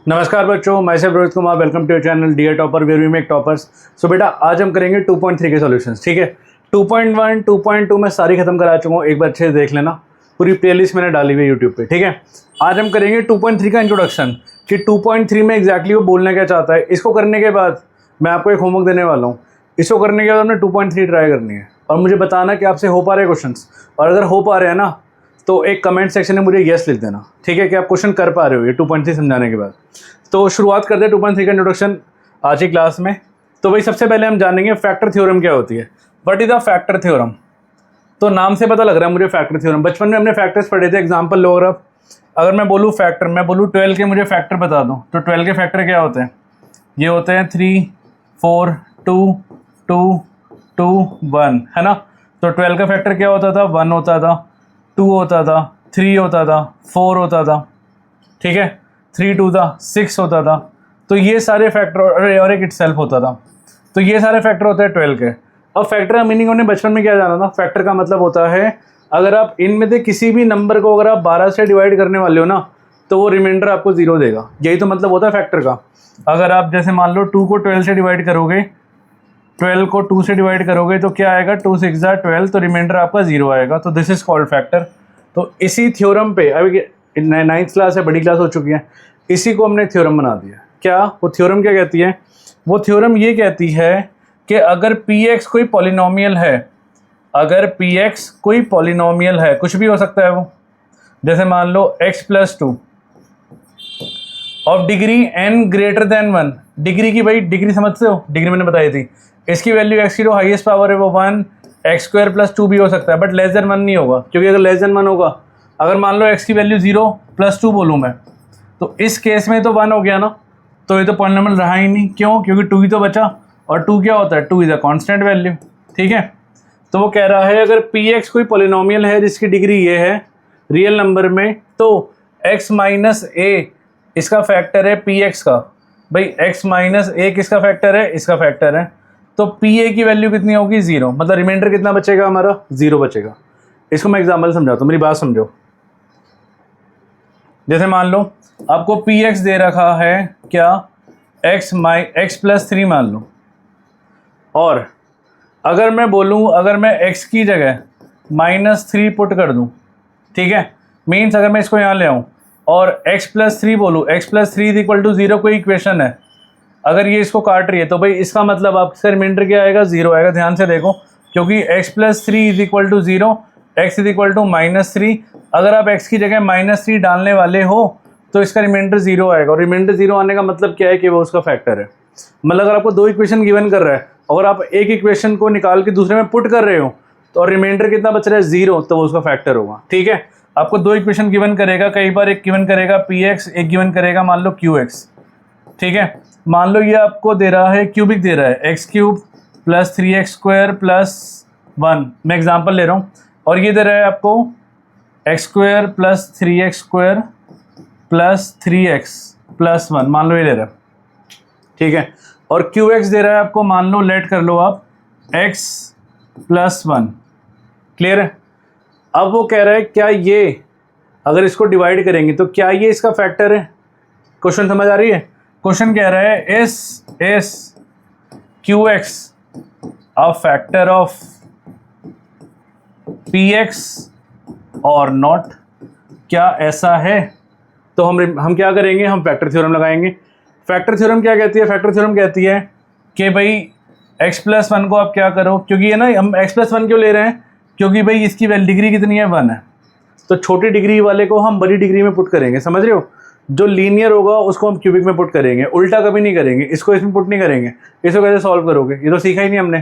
नमस्कार बच्चों, मैं से Rohit Kumar. Welcome to your channel dear topper where we make toppers. So बेटा, आज हम करेंगे 2.3 के सॉल्यूशंस। ठीक है, 2.1 2.2 मैं सारी खत्म करा चुका हूँ, एक बार अच्छे से देख लेना। पूरी प्लेलिस्ट मैंने डाली हुई है यूट्यूब पे। ठीक है, आज हम करेंगे 2.3 का इंट्रोडक्शन कि 2.3 में एग्जैक्टली वो बोलना क्या चाहता है। इसको करने के बाद मैं आपको एक होमवर्क देने वाला हूँ। इसको करने के बाद हमने 2.3 ट्राई करनी है और मुझे बताना कि आपसे हो पा रहे क्वेश्चन, और अगर हो पा रहे हैं ना तो एक कमेंट सेक्शन में मुझे येस लिख देना। ठीक है, कि आप क्वेश्चन कर पा रहे हो ये 2.3 समझाने के बाद। तो शुरुआत करते हैं 2.3 का इंट्रोडक्शन आज की क्लास में। तो भाई सबसे पहले हम जानेंगे फैक्टर थ्योरम क्या होती है। What is the factor theorem? तो नाम से पता लग रहा है मुझे फैक्टर थ्योरम। बचपन में हमने फैक्टर्स पढ़े थे। एग्जाम्पल लो, अगर मैं बोलूँ फैक्टर, मैं बोलूँ 12 के मुझे फैक्टर बता दूँ, तो 12 के फैक्टर क्या होते हैं? ये होते हैं 3 4 2 2 2 1, है ना। तो 12 का फैक्टर क्या होता था? 1 होता था, 2 होता था, 3 होता था, 4 होता था। ठीक है, 3 2 था, 6 होता था। तो ये सारे फैक्टर, और एक इटसेल्फ होता था। तो ये सारे फैक्टर होते हैं 12 के। अब फैक्टर का मीनिंग हमने बचपन में क्या जाना था? फैक्टर का मतलब होता है अगर आप इनमें से किसी भी नंबर को अगर आप 12 से डिवाइड करने वाले हो ना, तो वो रिमाइंडर आपको 0 देगा। यही तो मतलब होता है फैक्टर का। अगर आप जैसे मान लो 2 को 12 से डिवाइड करोगे, 12 को 2 से डिवाइड करोगे तो क्या आएगा? 2 6 12, तो रिमाइंडर आपका 0 आएगा। तो दिस इज कॉल्ड फैक्टर। तो इसी थ्योरम पे, अभी 9th क्लास है, बड़ी क्लास हो चुकी है, इसी को हमने थ्योरम बना दिया। क्या वो थ्योरम क्या कहती है? वो थ्योरम ये कहती है कि अगर px कोई पॉलिनोमियल है, अगर px कोई पॉलिनोमियल है, कुछ भी हो सकता है वो, जैसे मान लो x + 2 of degree n greater than 1। Degree की, भाई डिग्री समझते हो? डिग्री मैंने बताई थी। इसकी वैल्यू x की जो हाईएस्ट पावर है वो 1, x² + 2 भी हो सकता है, बट लेस देन 1 नहीं होगा, क्योंकि अगर लेस देन 1 होगा, अगर मान लो x की वैल्यू 0 + 2 बोलूँ मैं, तो इस केस में तो 1 हो गया ना, तो ये तो पॉलिनोमियल रहा ही नहीं। क्यों? क्योंकि 2 ही तो बचा, और 2 क्या होता है? 2 इज अ कांस्टेंट वैल्यू। ठीक है, तो वो कह रहा है अगर px कोई पॉलिनोमियल है जिसकी डिग्री ये है रियल नंबर में, तो x - a इसका फैक्टर है px का। भाई x - a किसका फैक्टर है? इसका फैक्टर है। तो pa की वैल्यू कितनी होगी? 0। मतलब रिमाइंडर कितना बचेगा हमारा? 0 बचेगा। इसको मैं एग्जाम्पल समझाता हूँ, मेरी बात समझो। जैसे मान लो आपको px दे रखा है क्या? x + 3 मान लो, और अगर मैं बोलूँ, अगर मैं x की जगह -3 पुट कर दूँ, ठीक है, मीन्स अगर मैं इसको यहाँ ले आऊँ और x + 3 बोलूँ, x + 3 = 0 कोई इक्वेशन है, अगर ये इसको काट रही है, तो भाई इसका मतलब आपका रिमाइंडर क्या आएगा? 0 आएगा। ध्यान से देखो, क्योंकि x + 3 = 0, x = -3। अगर आप x की जगह -3 डालने वाले हो तो इसका रिमाइंडर 0 आएगा, और रिमाइंडर 0 आने का मतलब क्या है? कि वो उसका फैक्टर है। मतलब अगर आपको 2 इक्वेशन गिवन कर रहा है, अगर आप एक इक्वेशन को निकाल के दूसरे में पुट कर रहे हो, तो रिमाइंडर कितना बच रहा है? 0, तो वो उसका फैक्टर होगा। ठीक है, आपको 2 इक्वेशन गिवन करेगा, कई बार एक गिवन करेगा px, एक गिवन करेगा मान लो qx। ठीक है, मान लो ये आपको दे रहा है, क्यूबिक दे रहा है, x³ + 3x² + 1, मैं एग्जांपल ले रहा हूँ, और ये दे रहा है आपको x² + 3x² + 3x + 1, मान लो ये दे रहा है। ठीक है, और qx दे रहा है आपको, मान लो लेट कर लो आप x + 1। क्लियर है? अब वो कह रहा है क्या ये, अगर इसको डिवाइड करेंगे तो क्या ये इसका फैक्टर है? क्वेश्चन समझ आ रही है? क्वेश्चन कह रहा है इस qx a factor of px और नॉट? क्या ऐसा है? तो हम क्या करेंगे? हम फैक्टर थ्योरम लगाएंगे। फैक्टर थ्योरम क्या कहती है? फैक्टर थ्योरम कहती है कि भाई x + 1 को आप क्या करो, क्योंकि ये ना, हम x + 1 क्यों ले रहे हैं? क्योंकि भाई इसकी डिग्री कितनी है? 1 है। तो छोटी डिग्री वाले को हम बड़ी डिग्री में पुट करेंगे, समझ रहे हो? जो लीनियर होगा उसको हम क्यूबिक में पुट करेंगे, उल्टा कभी नहीं करेंगे। इसको इसमें पुट नहीं करेंगे। इसको कैसे सॉल्व करोगे? ये तो सीखा ही नहीं हमने।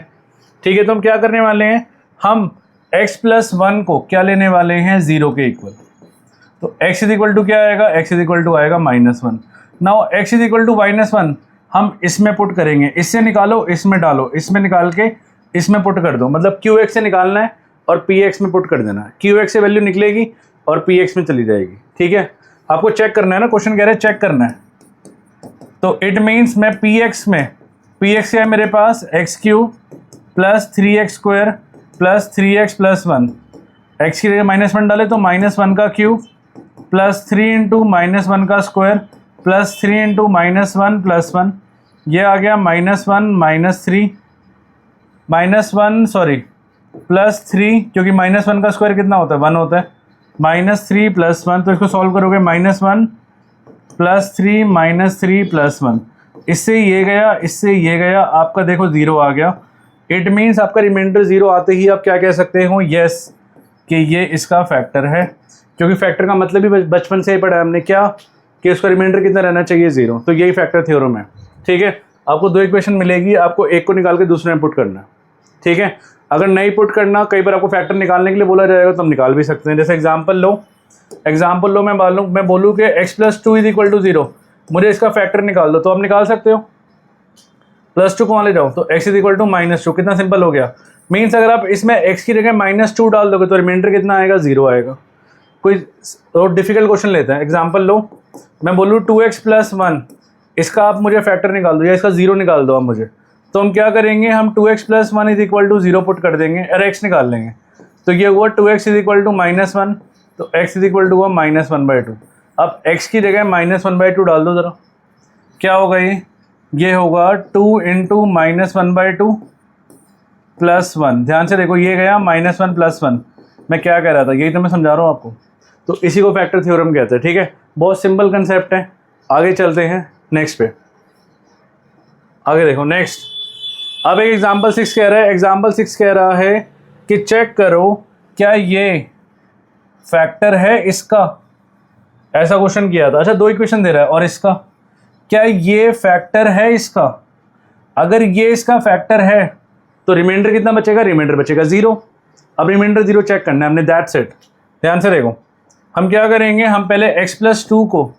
ठीक है, तो हम क्या करने वाले हैं? हम x + 1 को क्या लेने वाले हैं? 0 के इक्वल। तो x = क्या आएगा? x = आएगा -1। नाउ x = -1 हम इसमें पुट करेंगे। इससे निकालो, इसमें डालो, इसमें निकाल के इसमें पुट कर दो। मतलब qx से निकालना है और px में पुट कर देना है। qx से वैल्यू निकलेगी और px में चली जाएगी। ठीक है, आपको चेक करना है ना, क्वेश्चन कह रहे हैं चेक करना है। तो इट मीन्स मैं px में, px क्या है मेरे पास? x³ + 3x² + 3x + 1, x की जगह -1 डाले तो -1 का क्यूब + 3 × -1 का स्क्वायर +3 इंटू -1 +1, ये आ गया -1 -3 +3, क्योंकि -1 का स्क्वायर कितना होता है 1 होता है, -3 +1, तो इसको सॉल्व करोगे -1 +3 -3 +1, इससे ये गया, इससे ये गया, आपका देखो 0 आ गया। इट मीन्स आपका रिमाइंडर 0 आते ही आप क्या कह सकते हो, यस कि ये इसका फैक्टर है, क्योंकि फैक्टर का मतलब ही बचपन से ही पढ़ा है हमने क्या, कि उसका रिमाइंडर कितना रहना चाहिए 0, तो यही फैक्टर थ्योरम है। ठीक है, आपको 2 इक्वेशन मिलेगी, आपको एक को निकाल के दूसरे में पुट करना है। ठीक है, अगर नहीं पुट करना, कई बार आपको फैक्टर निकालने के लिए बोला जाएगा तो हम निकाल भी सकते हैं। जैसे एग्जाम्पल लो, मैं बोलूँ कि x+2 = 0, मुझे इसका फैक्टर निकाल दो, तो आप निकाल सकते हो। +2 को वहाँ ले जाओ तो x = -2, कितना सिंपल हो गया। मीन्स अगर आप इसमें x की जगह -2 डाल दोगे तो रिमाइंडर कितना आएगा, 0 आएगा। कोई और डिफिकल्ट क्वेश्चन लेते हैं, एग्जाम्पल लो, मैं बोलूँ 2x + 1, इसका आप मुझे फैक्टर निकाल दो या इसका 0 निकाल दो आप मुझे, तो हम क्या करेंगे, हम 2x + 1 = 0 पुट कर देंगे और x निकाल लेंगे, तो ये हुआ 2x = -1, तो x हुआ -1/2। अब x की जगह -1/2 डाल दो ज़रा, क्या होगा ये होगा 2 इंटू -1/2 +1, ध्यान से देखो ये गया -1 +1, मैं क्या कह रहा था, यही तो मैं समझा रहा हूँ आपको, तो इसी को फैक्टर थ्योरम कहते हैं। ठीक है, बहुत सिंपल कंसेप्ट है। आगे चलते हैं नेक्स्ट पे, आगे देखो नेक्स्ट। अब एक एग्जाम्पल 6 कह रहा है कि चेक करो क्या ये फैक्टर है इसका, ऐसा क्वेश्चन किया था। अच्छा, 2 इक्वेशन दे रहा है और इसका, क्या ये फैक्टर है इसका, अगर ये इसका फैक्टर है तो रिमाइंडर कितना बचेगा, रिमाइंडर बचेगा 0। अब रिमाइंडर 0 चेक करना है हमने, दैट्स इट। ध्यान से देखो, हम क्या करेंगे, हम पहले x+2 को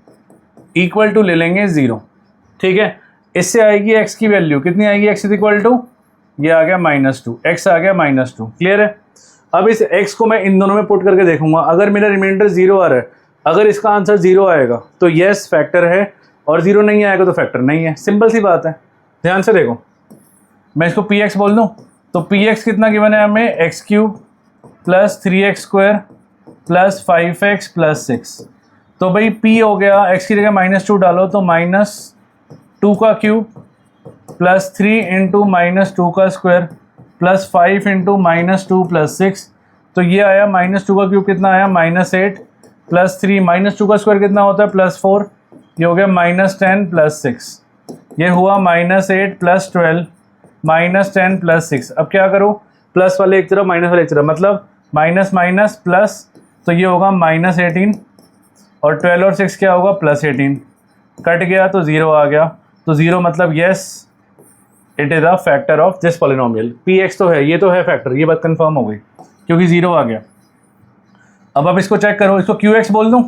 इक्वल टू ले लेंगे 0। ठीक है, इससे आएगी x की वैल्यू कितनी आएगी, x = ये आ गया -2, x आ गया -2, क्लियर है। अब इस x को मैं इन दोनों में पुट करके देखूंगा, अगर मेरा रिमाइंडर 0 आ रहा है, अगर इसका आंसर 0 आएगा तो यस फैक्टर है, और 0 नहीं आएगा तो फैक्टर नहीं है, सिंपल सी बात है। ध्यान से देखो, मैं इसको px बोल दूं, तो px कितना गिवन है हमें, x³ + 3x² + 5x + 6, तो भाई p हो गया, x की जगह -2 डालो तो -2 का क्यूब + 3 इंटू -2 का स्क्वायर + 5 इंटू -2 + 6, तो ये आया -2 का क्यूब कितना आया, -8 + 3, -2 का स्क्वायर कितना होता है, +4, ये हो गया -10 + 6, ये हुआ -8 + 12 -10 + 6। अब क्या करो, प्लस वाले एक तरफ माइनस वाले एक तरफ, मतलब माइनस माइनस प्लस, तो ये होगा -18 और 12 और 6 क्या होगा, +18, कट गया तो 0 आ गया, तो 0 मतलब yes it is a factor of this polynomial. px तो है, ये तो है फैक्टर, ये बात कंफर्म हो गई क्योंकि 0 आ गया। अब आप इसको चेक करो, इसको qx बोल दूँ,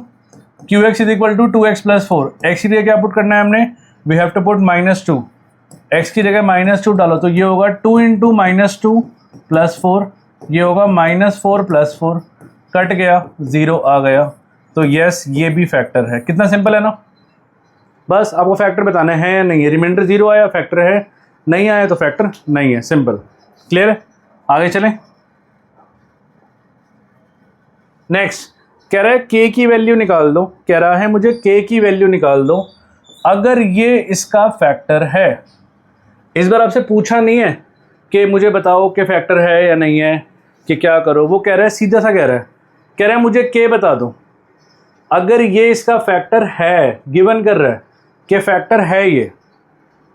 qx = 2x + 4, x की जगह क्या पुट करना है हमने, we have to put -2, x की जगह -2 डालो तो ये होगा 2 इंटू -2 + 4, ये होगा -4 + 4, कट गया 0 आ गया, तो यस ये भी फैक्टर है। कितना सिंपल है ना, बस आपको फैक्टर बताना है या नहीं है, रिमाइंडर 0 आया फैक्टर है, नहीं आया तो फैक्टर नहीं है, सिंपल, क्लियर है। आगे चलें, नेक्स्ट कह रहा है k की वैल्यू निकाल दो, कह रहा है मुझे k की वैल्यू निकाल दो अगर ये इसका फैक्टर है। इस बार आपसे पूछा नहीं है कि मुझे बताओ कि फैक्टर है या नहीं है, कि क्या करो, वो कह रहा है सीधा सा कह रहा है मुझे k बता दो अगर ये इसका फैक्टर है, गिवन कर रहा है कि फैक्टर है, ये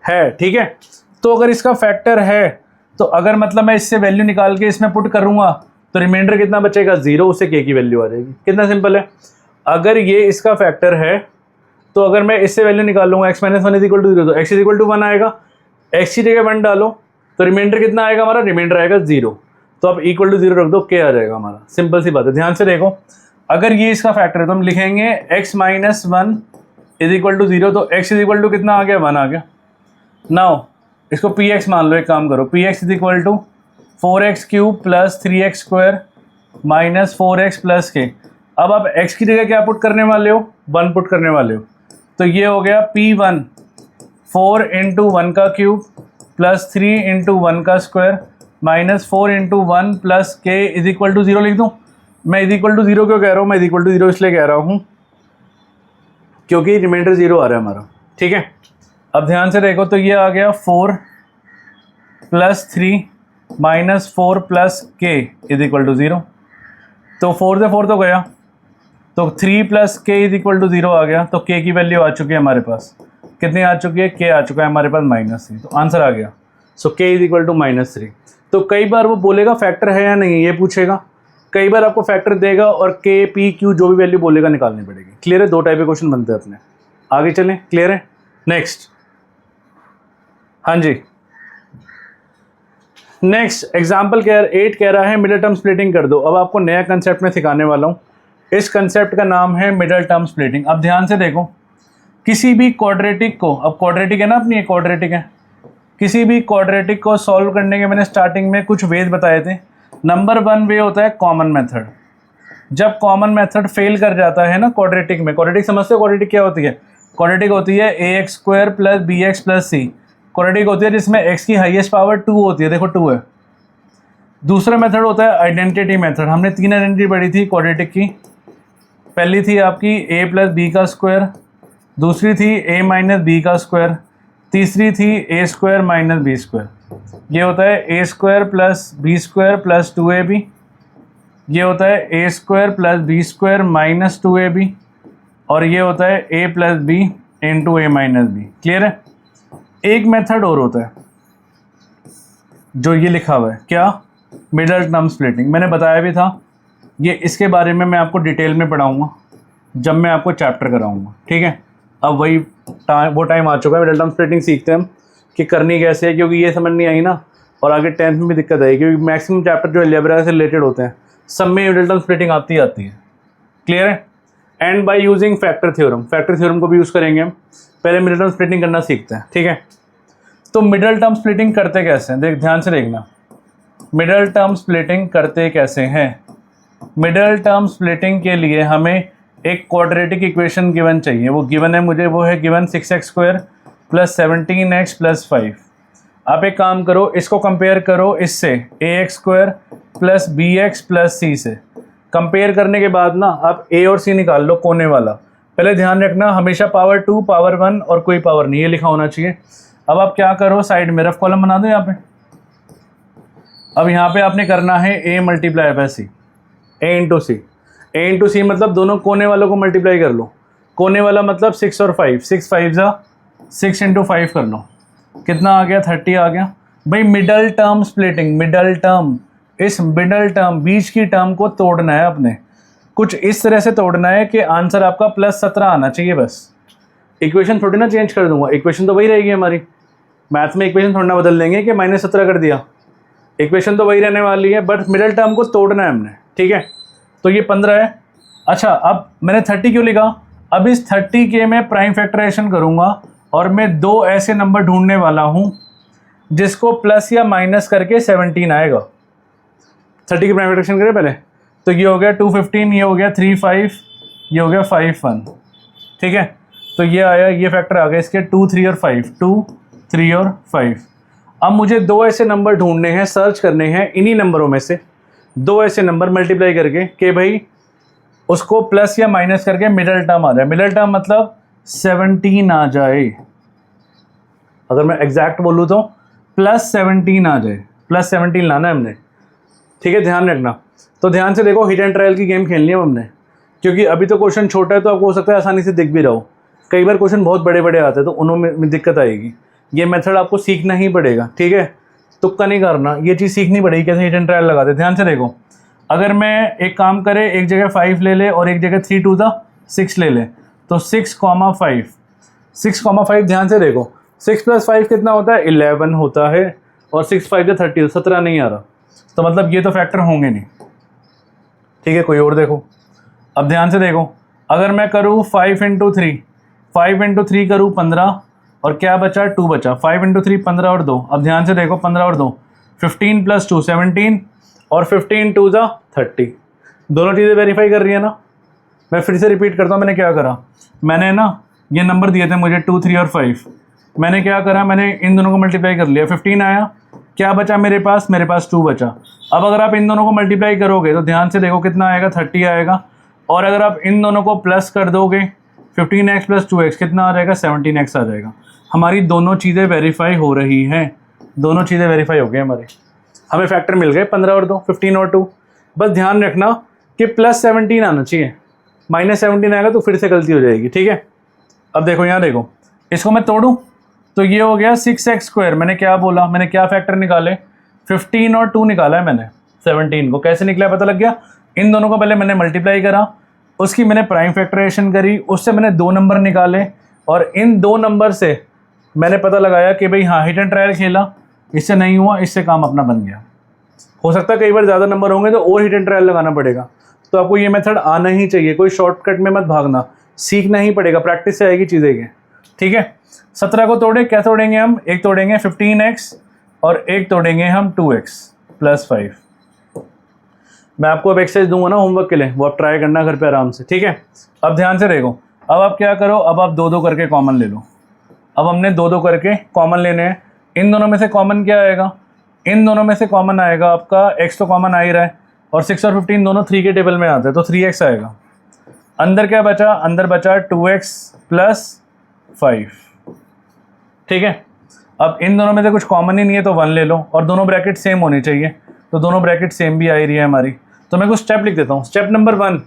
है, ठीक है। तो अगर इसका फैक्टर है तो अगर मतलब मैं इससे वैल्यू निकाल के इसमें पुट करूँगा तो रिमाइंडर कितना बचेगा, 0, उससे k की वैल्यू आ जाएगी। कितना सिंपल है, अगर ये इसका फैक्टर है तो अगर मैं इससे वैल्यू निकाल लूँगा x - 1 = 0, तो x = 1 आएगा, x की जगह 1 डालो तो रिमाइंडर कितना आएगा हमारा, रिमाइंडर आएगा 0, तो अब = 0 रख दो, k आ जाएगा हमारा, सिंपल सी बात है। ध्यान से देखो, अगर ये इसका फैक्टर है तो हम लिखेंगे x - 1 = 0, तो x कितना आ गया, 1 आ गया। नाउ इसको px मान लो, एक काम करो, px = 4x³ + 3x² - 4x + k। अब आप x की जगह क्या पुट करने वाले हो, 1 पुट करने वाले हो, तो ये हो गया p1 4 इंटू 1 का क्यूब + 3 इंटू 1 का स्क्वायर -4 इंटू 1 + k = 0 लिख दूँ। मैं = 0 क्यों कह रहा हूँ, मैं = 0 इसलिए कह रहा हूँ क्योंकि रिमाइंडर 0 आ रहा है हमारा, ठीक है। अब ध्यान से देखो, तो ये आ गया 4 + 3 - 4 + k = 0। तो 4 से 4 तो गया, तो 3 + k = 0 आ गया। तो k की वैल्यू आ चुकी है हमारे पास, कितनी आ चुकी है, k आ चुका है हमारे पास -3। तो आंसर आ गया। सो k = -3। तो कई बार वो बोलेगा फैक्टर है या नहीं, ये पूछेगा। कई बार आपको फैक्टर देगा और k p q जो भी वैल्यू बोलेगा निकालनी पड़ेगी। क्लियर है? 2 टाइप के क्वेश्चन बनते हैं अपने। आगे चलें, क्लियर है? नेक्स्ट, हाँ जी, नेक्स्ट एग्जाम्पल कह 8 कह रहा है मिडिल टर्म स्प्लिटिंग कर दो। अब आपको नया कंसेप्ट में सिखाने वाला हूँ। इस कंसेप्ट का नाम है मिडिल टर्म स्प्लिटिंग। अब ध्यान से देखो, किसी भी क्वाड्रेटिक को, अब क्वाड्रेटिक है ना अपनी, एक क्वाड्रेटिक है, किसी भी क्वाड्रेटिक को सॉल्व करने के मैंने स्टार्टिंग में कुछ वेज बताए थे। नंबर 1 वे होता है कॉमन मेथड। जब कॉमन मेथड फेल कर जाता है ना क्वाड्रेटिक में, क्वाड्रेटिक समझते हो? क्वाड्रेटिक क्या होती है? क्वाड्रेटिक होती है ax² + bx + c। क्वाड्रेटिक होती है जिसमें x की हाईएस्ट पावर 2 होती है, देखो 2 है। दूसरा मेथड होता है आइडेंटिटी मेथड। हमने 3 आइडेंटिटी पढ़ी थी क्वाड्रेटिक की। पहली थी आपकी a + b², दूसरी थी a - b², तीसरी थी a² - b²। ये होता है a² + b² + 2ab। ये होता है a² + b² - 2ab। और ये होता है a + b × a - b। Clear है? एक मेथड और होता है जो ये लिखा हुआ है, क्या? Middle term splitting. मैंने बताया भी था ये, इसके बारे में मैं आपको डिटेल में पढ़ाऊँगा जब मैं आपको चैप्टर कराऊँगा, ठीक है। अब वही वो टाइम आ चुका है, मिडिल टर्म स्प्लिटिंग सीखते हैं हम कि करनी कैसे है, क्योंकि ये समझ नहीं आई ना, और आगे 10th में भी दिक्कत आएगी, क्योंकि मैक्सिमम चैप्टर जो अलजेब्रा से रिलेटेड होते हैं सब में मिडिल टर्म स्प्लिटिंग आती है। क्लियर है? And by using factor theorem, factor theorem को भी यूज़ करेंगे हम। पहले मिडिल टर्म स्प्लिटिंग करना सीखते हैं, ठीक है। तो मिडिल टर्म स्प्लिटिंग करते कैसे हैं, देख ध्यान से देखना। मिडिल टर्म स्प्लिटिंग करते कैसे हैं? मिडिल टर्म स्प्लिटिंग के लिए हमें एक क्वाड्रेटिक इक्वेशन गिवन चाहिए। वो गिवन है मुझे, वो है गिवन 6x² + 17x + 5। आप एक काम करो, इसको कंपेयर करो इससे ax² + bx + c से। कंपेयर करने के बाद ना आप a और c निकाल लो, कोने वाला। पहले ध्यान रखना, हमेशा पावर 2, पावर 1 और कोई पावर नहीं, ये लिखा होना चाहिए। अब आप क्या करो, साइड में रफ कॉलम बना दो यहाँ पे। अब यहाँ पे आपने करना है a × c, a × c। a × c मतलब दोनों कोने वालों को मल्टीप्लाई कर लो। कोने वाला मतलब 6 और 5, 6 5 जा 6 × 5 कर लो, कितना आ गया? 30 आ गया। भाई middle term splitting, middle term, इस मिडल टर्म बीच की टर्म को तोड़ना है अपने, कुछ इस तरह से तोड़ना है कि आंसर आपका +17 आना चाहिए बस। इक्वेशन थोड़ी ना चेंज कर दूंगा, इक्वेशन तो वही रहेगी हमारी। मैथ में इक्वेशन थोड़ा ना बदल देंगे कि -17 कर दिया, इक्वेशन तो वही रहने वाली है, बट मिडल टर्म को तोड़ना है हमने, ठीक है। तो ये 15 है। अच्छा, अब मैंने 30 क्यों लिखा? अब इस 30 के मैं प्राइम फैक्टराइजेशन करूँगा और मैं 2 ऐसे नंबर ढूंढने वाला हूँ जिसको प्लस या माइनस करके 17 आएगा। 30 की प्राइम फैक्टराइजेशन करें पहले, तो ये हो गया 215, ये हो गया 35, ये हो गया 51, ठीक है। तो ये आया, ये फैक्टर आ गया इसके 2 3 और 5, 2 3 और 5। अब मुझे 2 ऐसे नंबर ढूंढने हैं, सर्च करने हैं इन्हीं नंबरों में से 2 ऐसे नंबर मल्टीप्लाई करके कि भाई उसको प्लस या माइनस करके मिडल टर्म आ जाए। मिडल टर्म मतलब 17 आ जाए। अगर मैं एग्जैक्ट बोलूँ तो +17 आ जाए, +17 लाना है हमने, ठीक है। ध्यान रखना। तो ध्यान से देखो, हिट एंड ट्रायल की गेम खेलनी है हमने, क्योंकि अभी तो क्वेश्चन छोटा है तो आपको हो सकता है आसानी से दिख भी रहा हो। कई बार क्वेश्चन बहुत बड़े बड़े आते हैं तो उनमें दिक्कत आएगी। ये मेथड आपको सीखना ही पड़ेगा, ठीक है। तुक्का नहीं करना, ये चीज़ सीखनी पड़ेगी कैसे हिट एंड ट्रायल लगाते। ध्यान से देखो, अगर मैं एक काम करे, एक जगह 5 ले ले और एक जगह 3 2 6 ले ले, तो 6,5, 6,5। ध्यान से देखो, 6 + 5 कितना होता है? 11 होता है, और 6 5 30, 17 नहीं आ रहा, तो मतलब ये तो फैक्टर होंगे नहीं, ठीक है। कोई और देखो। अब ध्यान से देखो, अगर मैं करूँ 5 × 3, 5 × 3 करूँ 15, और क्या बचा? 2 बचा। 5 × 3 15 और 2। अब ध्यान से देखो, 15 और 2 15 + 2 17, और 15 2 30। दोनों चीज़ें वेरीफाई कर रही है ना। मैं फिर से रिपीट करता हूँ, मैंने क्या करा, मैंने ना ये नंबर दिए थे मुझे 2 3 और 5, मैंने क्या करा, मैंने इन दोनों को मल्टीप्लाई कर लिया, 15 आया, क्या बचा मेरे पास? मेरे पास 2 बचा। अब अगर आप इन दोनों को मल्टीप्लाई करोगे तो ध्यान से देखो कितना आएगा? 30 आएगा। और अगर आप इन दोनों को प्लस कर दोगे 15x प्लस 2x कितना आ जाएगा, 17x आ जाएगा। हमारी दोनों चीज़ें वेरीफाई हो रही हैं, दोनों चीज़ें वेरीफाई हो गई हमारी। हमें फैक्टर मिल गए 15 और 2, 15 और 2। बस ध्यान रखना कि प्लस 17 आना चाहिए, माइनस 17 आएगा तो फिर से गलती हो जाएगी, ठीक है। अब देखो यहाँ देखो, इसको मैं तोड़ूँ तो ये हो गया 6x²। मैंने क्या बोला, मैंने क्या फैक्टर निकाले, 15 और 2 निकाला है मैंने। 17 को कैसे निकला पता लग गया, इन दोनों को पहले मैंने मल्टीप्लाई करा, उसकी मैंने प्राइम फैक्टराइजेशन करी, उससे मैंने 2 नंबर निकाले, और इन 2 नंबर से मैंने पता लगाया कि भाई हाँ हिट एंड ट्रायल खेला, इससे नहीं हुआ, इससे काम अपना बन गया। हो सकता है कई बार ज़्यादा नंबर होंगे तो और हिट एंड ट्रायल लगाना पड़ेगा। तो आपको ये मेथड आना ही चाहिए, कोई शॉर्टकट में मत भागना, सीखना ही पड़ेगा, प्रैक्टिस से आएगी चीज़ें ये, ठीक है। 17 को तोड़े, क्या तोड़ेंगे हम, एक तोड़ेंगे 15x और एक तोड़ेंगे हम 2x प्लस 5। मैं आपको अब एक्सरसाइज दूंगा ना होमवर्क के लिए, वो आप ट्राई करना घर पे आराम से, ठीक है। अब ध्यान से देखो, अब आप क्या करो, अब आप 2-2 करके कॉमन ले लो। अब हमने 2-2 करके कॉमन लेने हैं। इन दोनों में से कॉमन क्या आएगा, इन दोनों में से कॉमन आएगा आपका x तो कॉमन आ ही रहा है, और 6 और 15 दोनों 3 के टेबल में आते हैं, तो 3x आएगा। अंदर क्या बचा, अंदर बचा 2x प्लस 5, ठीक है। अब इन दोनों में से कुछ कॉमन ही नहीं है तो 1 ले लो, और दोनों ब्रैकेट सेम होनी चाहिए, तो दोनों ब्रैकेट सेम भी आ ही रही है हमारी। तो मैं कुछ स्टेप लिख देता हूँ। स्टेप नंबर 1,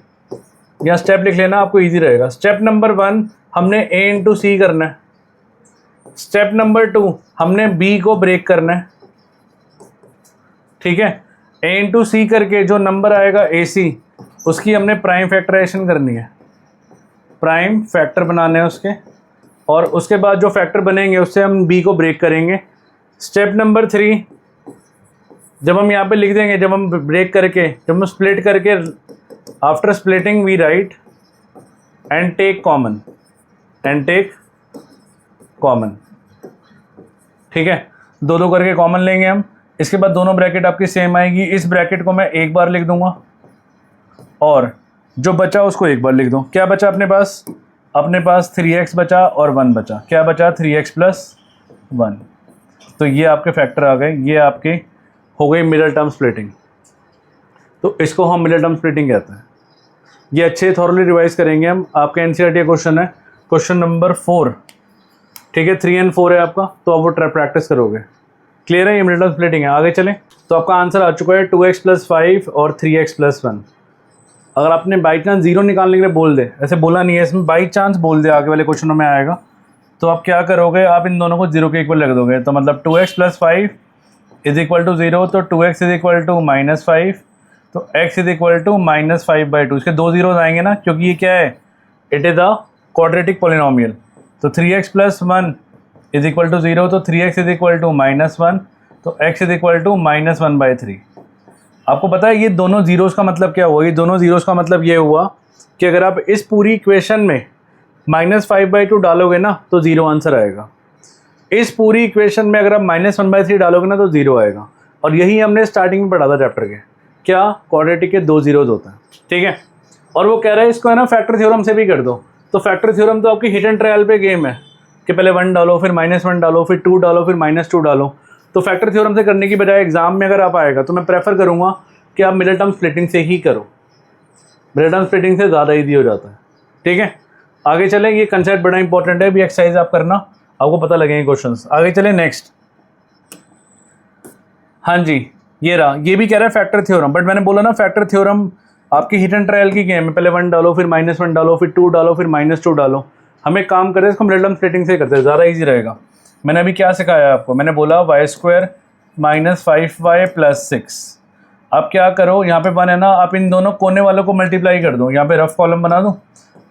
या स्टेप लिख लेना, आपको इजी रहेगा। स्टेप नंबर 1, हमने a इंटू सी करना है। स्टेप नंबर 2, हमने b को ब्रेक करना है, ठीक है। a इंटू सी करके जो नंबर आएगा ac, उसकी हमने प्राइम फैक्टराइजेशन करनी है, प्राइम फैक्टर बनाने हैं उसके, और उसके बाद जो फैक्टर बनेंगे उससे हम b को ब्रेक करेंगे। स्टेप नंबर 3, जब हम यहाँ पे लिख देंगे, जब हम ब्रेक करके, जब हम स्प्लिट करके, after splitting we write and take common, and take common, ठीक है। 2-2 करके कॉमन लेंगे हम। इसके बाद दोनों ब्रैकेट आपकी सेम आएगी। इस ब्रैकेट को मैं एक बार लिख दूंगा, और जो बचा उसको एक बार लिख दो। क्या बचा अपने पास, अपने पास 3x बचा और 1 बचा। क्या बचा, 3x प्लस 1। तो ये आपके फैक्टर आ गए, ये आपके हो गई मिडिल टर्म स्प्लिटिंग। तो इसको हम मिडिल टर्म स्प्लिटिंग कहते हैं। ये अच्छे थॉरली रिवाइज करेंगे हम। आपका एनसीईआरटी क्वेश्चन है, क्वेश्चन नंबर 4, ठीक है। 3 और 4 है आपका, तो आप वो प्रैक्टिस करोगे। क्लियर है, ये मिडिल टर्म स्प्लिटिंग है। आगे चलें, तो आपका आंसर आ चुका है 2x प्लस 5 और 3x प्लस 1। अगर आपने बाई चांस 0 निकालने के लिए बोल दे, ऐसे बोला नहीं है इसमें, बाई चांस बोल दे, आगे वाले क्वेश्चनों में आएगा, तो आप क्या करोगे, आप इन दोनों को 0 के इक्वल रख दोगे। तो मतलब 2x plus 5 is equal to 0, तो 2x इज इक्वल टू -5, तो x इज इक्वल टू -5/2। इसके 2 जीरोज आएंगे ना, क्योंकि ये क्या है, it is a quadratic polynomial. तो 3x plus 1 is equal to 0, तो 3x इज इक्वल टू -1, तो x इज इक्वल टू -1/3। आपको पता है ये दोनों जीरोस का मतलब क्या हुआ, ये दोनों जीरोस का मतलब ये हुआ कि अगर आप इस पूरी इक्वेशन में -5/2 डालोगे ना तो 0 आंसर आएगा। इस पूरी इक्वेशन में अगर आप -1/3 डालोगे ना तो 0 आएगा। और यही हमने स्टार्टिंग में पढ़ा था चैप्टर के, क्या, क्वाड्रेटिक के 2 जीरोज होते हैं, ठीक है। और वो कह रहा है इसको है ना फैक्टर थ्योरम से भी कर दो। तो फैक्टर थ्योरम तो आपकी हिट एंड ट्रायल पे गेम है कि पहले 1 डालो, फिर -1 डालो, फिर 2 डालो, फिर -2 डालो। तो फैक्टर थ्योरम से करने की बजाय एग्जाम में अगर आप आएगा तो मैं प्रेफर करूँगा कि आप मिडिल टर्म स्प्लिटिंग से ही करो। मिडिल टर्म स्प्लिटिंग से ज़्यादा ईजी हो जाता है, ठीक है। आगे चलें, ये कंसेप्ट बड़ा इंपॉर्टेंट है, भी एक्सरसाइज आप करना, आपको पता लगेंगे क्वेश्चंस। आगे चलें नेक्स्ट। हाँ जी, ये रहा, ये भी कह रहा है फैक्टर थ्योरम, बट मैंने बोला ना फैक्टर थ्योरम आपकी हिट एंड ट्रायल की गेम है, पहले 1 डालो, फिर -1 डालो, फिर 2 डालो, फिर -2 डालो। हमें काम करें इसको मिडिल टर्म स्प्लिटिंग से करते हैं, ज़्यादा ईजी रहेगा। मैंने अभी क्या सिखाया आपको, मैंने बोला y² - 5y + 6। आप क्या करो, यहाँ पे 1 है ना, आप इन दोनों कोने वालों को मल्टीप्लाई कर दो। यहाँ पे रफ कॉलम बना दो,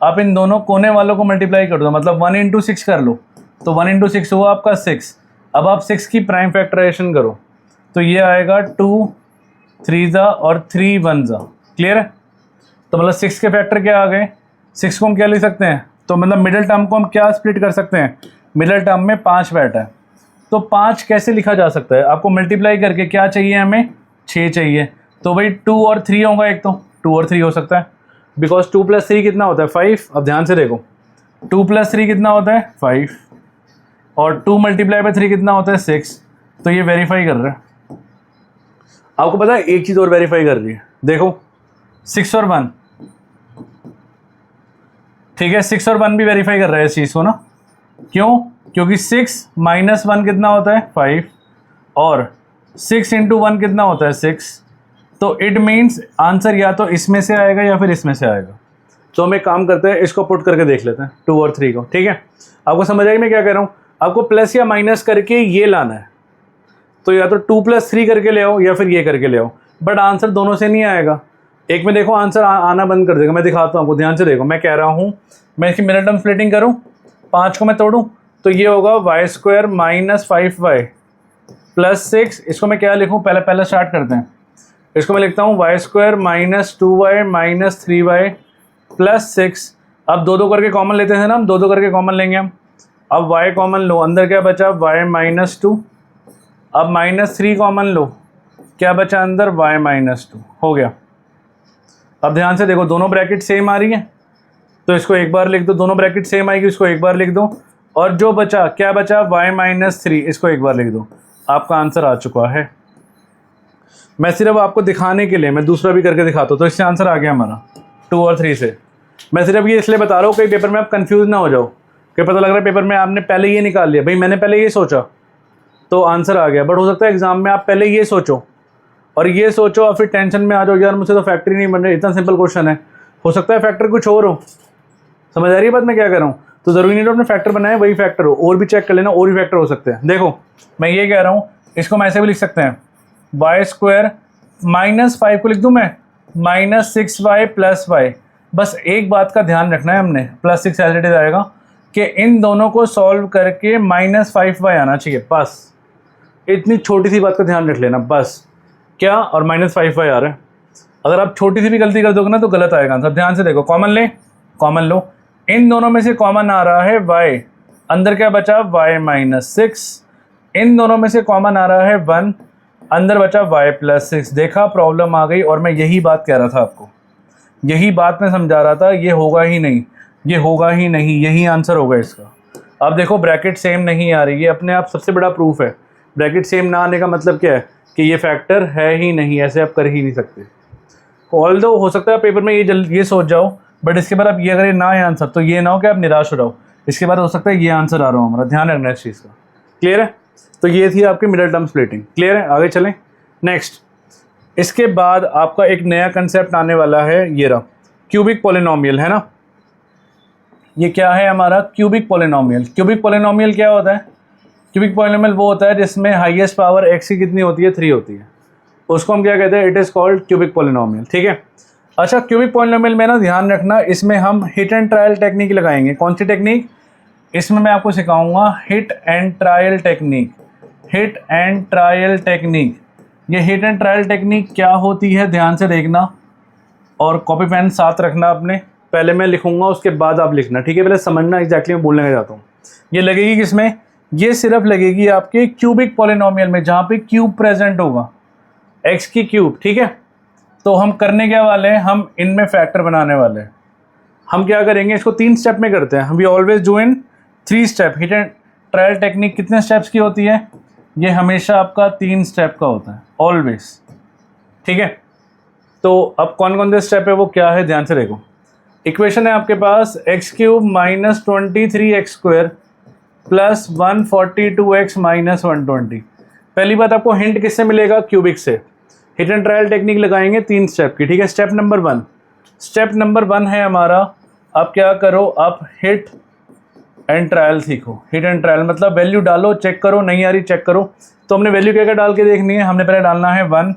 आप इन दोनों कोने वालों को मल्टीप्लाई कर दो, मतलब 1 × 6 कर लो। तो 1 × 6 हुआ आपका 6। अब आप 6 की प्राइम फैक्टराइजेशन करो, तो ये आएगा 2 3 और 3 1। क्लियर है। तो मतलब 6 के फैक्टर क्या आ गए, 6 को हम क्या लिख सकते हैं, तो मतलब मिडिल टर्म को हम क्या स्प्लिट कर सकते हैं, मिडिल टर्म में 5 बैठा है, तो 5 कैसे लिखा जा सकता है, आपको मल्टीप्लाई करके क्या चाहिए, हमें 6 चाहिए। तो भाई 2 और 3 होगा, एक तो 2 और 3 हो सकता है, बिकॉज 2 + 3 कितना होता है, 5। अब ध्यान से देखो, 2 + 3 कितना होता है, 5, और 2 × 3 कितना होता है, 6। तो ये वेरीफाई कर रहा है। आपको पता है एक चीज़ और वेरीफाई कर रही है, देखो 6 और 1, ठीक है, 6 और 1 भी वेरीफाई कर रहा है इस चीज़ को ना, क्यों? क्योंकि 6 माइनस 1 कितना होता है 5 और 6 इंटू 1 कितना होता है 6। तो इट मीन्स आंसर या तो इसमें से आएगा या फिर इसमें से आएगा। तो हम एक काम करते हैं, इसको पुट करके देख लेते हैं 2 और 3 को। ठीक है, आपको समझ आई मैं क्या कह रहा हूँ? आपको प्लस या माइनस करके ये लाना है, तो या तो 2 + 3 करके ले आओ या फिर ये करके ले आओ, बट आंसर दोनों से नहीं आएगा। एक में देखो आंसर आना बंद कर देगा। मैं दिखाता हूँ आपको, ध्यान से देखो। मैं कह रहा हूँ मैं इसकी मिनट टर्म स्प्लिटिंग करूँ, 5 को मैं तोड़ूँ तो ये होगा y² - 5y + 6। इसको मैं क्या लिखूँ? पहले स्टार्ट करते हैं। इसको मैं लिखता हूँ y² - 2y - 3y + 6। अब 2 करके कॉमन लेते हैं ना, हम 2 करके कॉमन लेंगे हम। अब y कॉमन लो, अंदर क्या बचा? y - 2। अब -3 कॉमन लो, क्या बचा अंदर? y - 2 हो गया। अब ध्यान से देखो, दोनों ब्रैकेट सेम आ रही है तो इसको एक बार लिख दो। दोनों ब्रैकेट सेम आएगी, इसको एक बार लिख दो। और जो बचा, क्या बचा? y - 3, इसको एक बार लिख दो। आपका आंसर आ चुका है। मैं सिर्फ आपको दिखाने के लिए मैं दूसरा भी करके दिखाता हूँ। तो इससे आंसर आ गया हमारा 2 और 3 से। मैं सिर्फ ये इसलिए बता रहा हूँ कहीं पेपर में आप कंफ्यूज ना हो जाओ कि पता लग रहा है पेपर में आपने पहले ये निकाल लिया। भाई मैंने पहले ये सोचा तो आंसर आ गया, बट हो सकता है एग्जाम में आप पहले ये सोचो और ये सोचो और फिर टेंशन में आ जाओ, यार मुझसे तो फैक्टर ही नहीं बन रही, इतना सिंपल क्वेश्चन है। हो सकता है फैक्टर कुछ और हो। समझ आ रही है बात मैं क्या कर रहा हूँ? तो ज़रूरी नहीं तो अपने फैक्टर बनाए वही फैक्टर हो, और भी चेक कर लेना, और भी फैक्टर हो सकते हैं। देखो मैं ये कह रहा हूँ, इसको मैं ऐसे भी लिख सकते हैं, y² -5 को लिख दूँ मैं -6y + y। बस एक बात का ध्यान रखना है हमने, +6 एज इट इज आएगा कि इन दोनों को सॉल्व करके -5y आना चाहिए। बस इतनी छोटी सी बात का ध्यान रख लेना बस। क्या? और -5y आ रहा है। अगर आप छोटी सी भी गलती कर दोगे ना तो गलत आएगा आंसर। ध्यान से देखो, कॉमन ले, कॉमन लो। इन दोनों में से कॉमन आ रहा है y, अंदर क्या बचा? y - 6। इन दोनों में से कॉमन आ रहा है 1, अंदर बचा y + 6। देखा, प्रॉब्लम आ गई। और मैं यही बात कह रहा था आपको, यही बात मैं समझा रहा था, ये होगा ही नहीं, ये होगा ही नहीं, यही आंसर होगा इसका। अब देखो ब्रैकेट सेम नहीं आ रही, ये अपने आप सबसे बड़ा प्रूफ है। ब्रैकेट सेम ना आने का मतलब क्या है? कि ये फैक्टर है ही नहीं, ऐसे आप कर ही नहीं सकते। ऑल्दो हो सकता है पेपर में ये सोच जाओ, बट इसके बाद आप ये अगर ये ना है आंसर तो ये ना हो कि आप निराश हो जाओ। इसके बाद हो सकता है ये आंसर आ रहा हो हमारा, ध्यान रखना इस चीज़ का। क्लियर है? तो ये थी आपकी मिडल टर्म स्प्लिटिंग। क्लियर है? आगे चलें नेक्स्ट। इसके बाद आपका एक नया कंसेप्ट आने वाला है, ये रहा क्यूबिक पॉलिनोमियल, है ना। ये क्या है हमारा? Cubic polynomial. क्यूबिक पॉलिनोमियल क्या होता है? क्यूबिक पॉलिनोमियल वो होता है जिसमें हाईएस्ट पावर x की कितनी होती है? 3 होती है। उसको हम क्या कहते हैं? It is called cubic polynomial. ठीक है। अच्छा, क्यूबिक पॉलिनोमियल में ना ध्यान रखना, इसमें हम हिट एंड ट्रायल टेक्निक लगाएंगे। कौन सी टेक्निक? इसमें मैं आपको सिखाऊंगा hit and trial technique. Hit and trial technique. ये हिट एंड ट्रायल टेक्निक क्या होती है ध्यान से देखना, और कॉपी पेन साथ रखना अपने। पहले मैं लिखूंगा, उसके बाद आप लिखना, ठीक है। पहले समझना एग्जैक्टली मैं बोलने जाता हूँ। ये लगेगी किसमें? ये सिर्फ लगेगी आपके क्यूबिक पॉलिनोमियल में, जहाँ पे क्यूब प्रेजेंट होगा, x की क्यूब। ठीक है। तो हम करने क्या वाले हैं? हम इनमें फैक्टर बनाने वाले हैं। हम क्या करेंगे? इसको 3 स्टेप में करते हैं। We always do in 3 step. Hit and trial technique कितने स्टेप्स की होती है? ये हमेशा आपका 3 स्टेप का होता है, ऑलवेज। ठीक है। तो अब कौन कौन से स्टेप है, वो क्या है, ध्यान से देखो। इक्वेशन है आपके पास x³ - 23x² + 142x - 120। पहली बात आपको हिंट किससे मिलेगा? क्यूबिक से। हिट एंड ट्रायल टेक्निक लगाएंगे 3 स्टेप की। ठीक है। स्टेप नंबर 1, स्टेप नंबर 1 है हमारा, आप क्या करो? आप हिट एंड ट्रायल सीखो। हिट एंड ट्रायल मतलब वैल्यू डालो, चेक करो, नहीं आ रही चेक करो। तो हमने वैल्यू क्या क्या डाल के देखनी है? हमने पहले डालना है 1,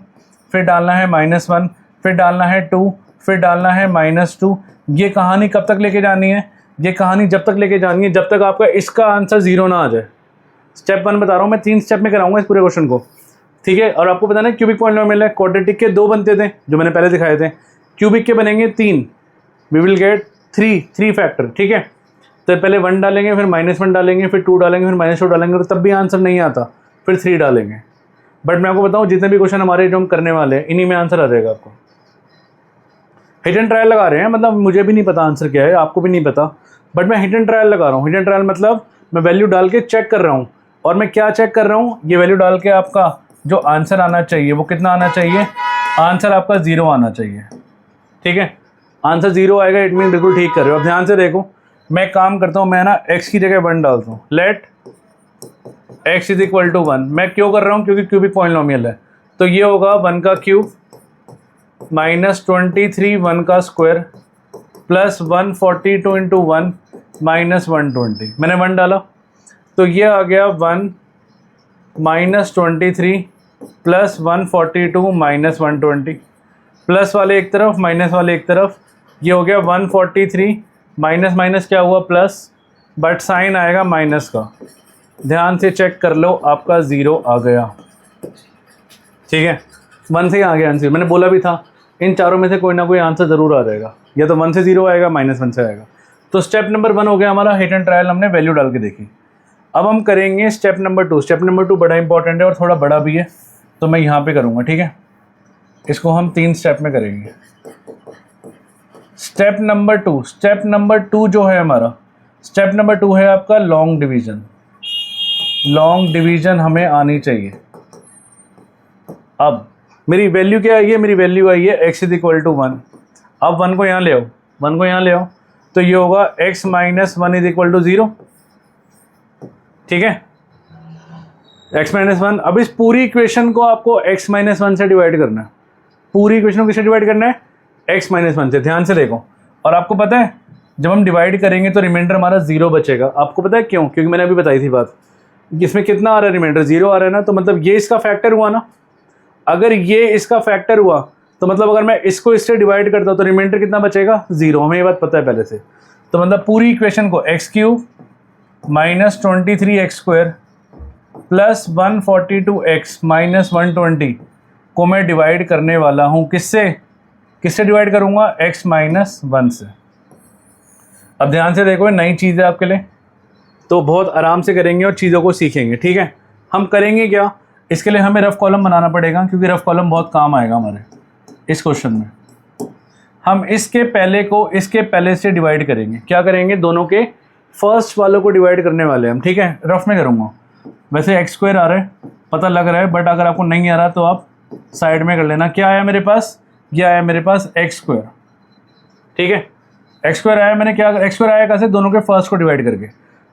फिर डालना है -1, फिर डालना है 2, फिर डालना है -2। ये कहानी कब तक लेके जानी है? ये कहानी जब तक लेके जानी है जब तक आपका इसका आंसर 0 ना आ जाए। स्टेप 1 बता रहा हूँ मैं, 3 स्टेप में कराऊंगा इस पूरे क्वेश्चन को। ठीक है। और आपको पता है क्यूबिक पॉलिनोमियल है, क्वाड्रेटिक के 2 बनते थे जो मैंने पहले दिखाए थे, क्यूबिक के बनेंगे 3। We will get 3 factor. ठीक है। तो पहले 1 डालेंगे, फिर -1 डालेंगे, फिर 2 डालेंगे, फिर -2 डालेंगे, और तब भी आंसर नहीं आता, फिर 3 डालेंगे। बट मैं आपको बताऊं, जितने भी क्वेश्चन हमारे जो हम करने वाले हैं इन्हीं में आंसर आ जाएगा आपको। हिट एंड ट्रायल लगा रहे हैं, मतलब मुझे भी नहीं पता आंसर क्या है, आपको भी नहीं पता, बट मैं हिट एंड ट्रायल लगा रहा हूँ। हिट एंड ट्रायल मतलब मैं वैल्यू डाल के चेक कर रहा हूँ। और मैं क्या चेक कर रहा हूँ? ये वैल्यू डाल के आपका जो आंसर आना चाहिए वो कितना आना चाहिए? आंसर आपका 0 आना चाहिए। ठीक है। आंसर 0 आएगा, इट मीन बिल्कुल ठीक कर रहे हो। अब ध्यान से देखो, मैं काम करता हूँ, मैं ना x की जगह 1 डालता हूँ। Let x is equal to 1। मैं क्यों कर रहा हूँ? क्योंकि क्यूबिक पॉलिनोमियल है। तो ये होगा 1 का क्यूब माइनस 23 1 का स्क्वायर प्लस 142 इंटू 1 माइनस 120। मैंने 1 डाला तो ये आ गया 1 माइनस 23 प्लस 142 माइनस 120। प्लस वाले एक तरफ, माइनस वाले एक तरफ, ये हो गया 143 माइनस माइनस क्या हुआ प्लस, बट साइन आएगा माइनस का। ध्यान से चेक कर लो, आपका 0 आ गया। ठीक है, 1 से आ गया आंसर। मैंने बोला भी था इन चारों में से कोई ना कोई आंसर ज़रूर आ जाएगा, या तो 1 से 0 आएगा, माइनस 1 से आएगा। तो स्टेप नंबर 1 हो गया हमारा, हिट एंड ट्रायल, हमने वैल्यू डाल के देखी। अब हम करेंगे स्टेप नंबर 2। स्टेप नंबर 2 बड़ा इंपॉर्टेंट है और थोड़ा बड़ा भी है, तो मैं यहाँ पे करूँगा। ठीक है, इसको हम 3 स्टेप में करेंगे। स्टेप नंबर 2 जो है हमारा, स्टेप नंबर 2 है आपका लॉन्ग डिवीजन। लॉन्ग डिवीजन हमें आनी चाहिए। अब मेरी वैल्यू क्या आई है? मेरी वैल्यू आई है x इज इक्वल टू 1। अब 1 को यहाँ ले आओ, 1 को यहाँ ले आओ, तो ये होगा x minus 1 is equal to 0। ठीक है, x माइनस 1। अब इस पूरी इक्वेशन को आपको x माइनस 1 से डिवाइड करना है। पूरी इक्वेशन को किससे डिवाइड करना है? x माइनस 1 से। ध्यान से देखो, और आपको पता है जब हम डिवाइड करेंगे तो रिमाइंडर हमारा 0 बचेगा। आपको पता है क्यों? क्योंकि मैंने अभी बताई थी बात, इसमें कितना आ रहा है रिमाइंडर? 0 आ रहा है ना, तो मतलब ये इसका फैक्टर हुआ ना। अगर ये इसका फैक्टर हुआ तो मतलब अगर मैं इसको इससे डिवाइड करता हूँ तो रिमाइंडर कितना बचेगा? 0। हमें ये बात पता है पहले से। तो मतलब पूरी इक्वेशन को x cube minus 23x square plus 142x minus 120 को मैं डिवाइड करने वाला हूँ। किससे डिवाइड करूँगा? x माइनस 1 से। अब ध्यान से देखो, नई चीज़ है आपके लिए, तो बहुत आराम से करेंगे और चीज़ों को सीखेंगे। ठीक है, हम करेंगे क्या, इसके लिए हमें रफ कॉलम बनाना पड़ेगा, क्योंकि रफ कॉलम बहुत काम आएगा हमारे इस क्वेश्चन में। हम इसके पहले को इसके पहले से डिवाइड करेंगे। क्या करेंगे? दोनों के फर्स्ट वालों को डिवाइड करने वाले हम। ठीक है, रफ में करूँगा। वैसे एक्स स्क्वायर आ रहा है, पता लग रहा है, बट अगर आपको नहीं आ रहा तो आप साइड में कर लेना। क्या आया मेरे पास? ये आया मेरे पास एक्स स्क्वायर। ठीक है, एक्स स्क्वायर आया। मैंने क्या, एक्स स्क्वायर आया कैसे? दोनों के फर्स्ट को डिवाइड करके।